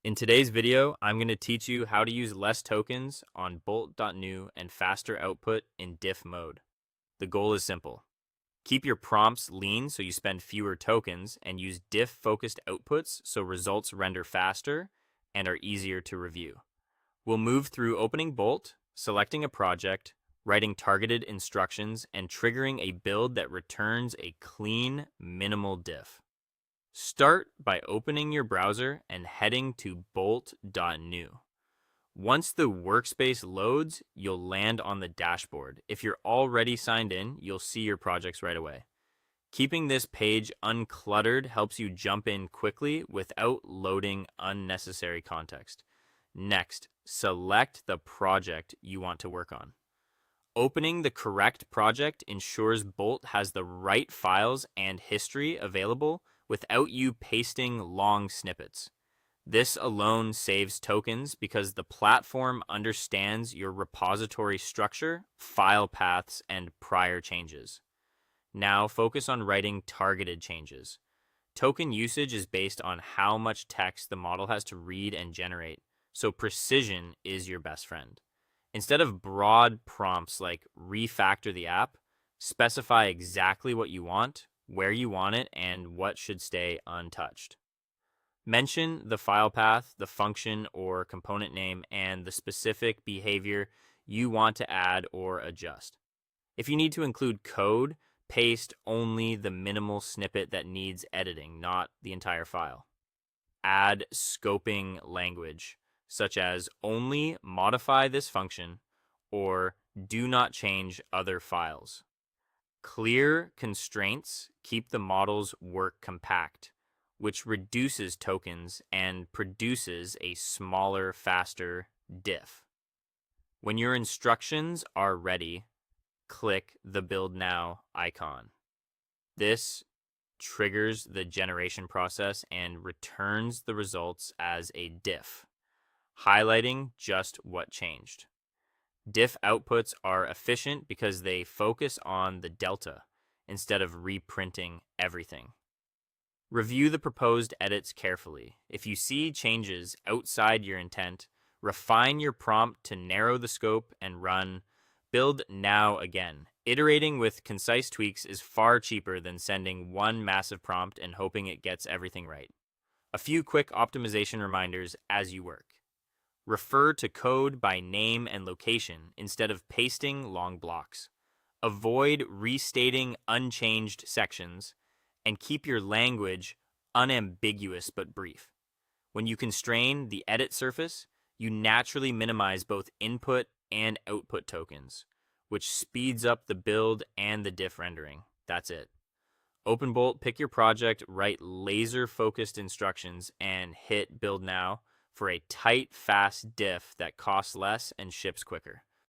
In today's video, I'm going to teach you how to use less tokens on Bolt.new and faster output in Diff mode. The goal is simple. Keep your prompts lean so you spend fewer tokens and use Diff-focused outputs so results render faster and are easier to review. We'll move through opening Bolt, selecting a project, writing targeted instructions, and triggering a build that returns a clean, minimal diff. Start by opening your browser and heading to Bolt.new. Once the workspace loads, you'll land on the dashboard. If you're already signed in, you'll see your projects right away. Keeping this page uncluttered helps you jump in quickly without loading unnecessary context. Next, select the project you want to work on. Opening the correct project ensures Bolt has the right files and history available without you pasting long snippets. This alone saves tokens because the platform understands your repository structure, file paths, and prior changes. Now focus on writing targeted changes. Token usage is based on how much text the model has to read and generate, so precision is your best friend. Instead of broad prompts like refactor the app, specify exactly what you want, where you want it, and what should stay untouched. Mention the file path, the function or component name, and the specific behavior you want to add or adjust. If you need to include code, paste only the minimal snippet that needs editing, not the entire file. Add scoping language, such as only modify this function or do not change other files. Clear constraints keep the model's work compact, which reduces tokens and produces a smaller, faster diff. When your instructions are ready, click the Build Now icon. This triggers the generation process and returns the results as a diff, highlighting just what changed. Diff outputs are efficient because they focus on the delta instead of reprinting everything. Review the proposed edits carefully. If you see changes outside your intent, refine your prompt to narrow the scope and run Build Now again. Iterating with concise tweaks is far cheaper than sending one massive prompt and hoping it gets everything right. A few quick optimization reminders as you work. Refer to code by name and location instead of pasting long blocks. Avoid restating unchanged sections, and keep your language unambiguous but brief. When you constrain the edit surface, you naturally minimize both input and output tokens, which speeds up the build and the diff rendering. That's it. Open Bolt, pick your project, write laser-focused instructions, and hit Build Now for a tight, fast diff that costs less and ships quicker.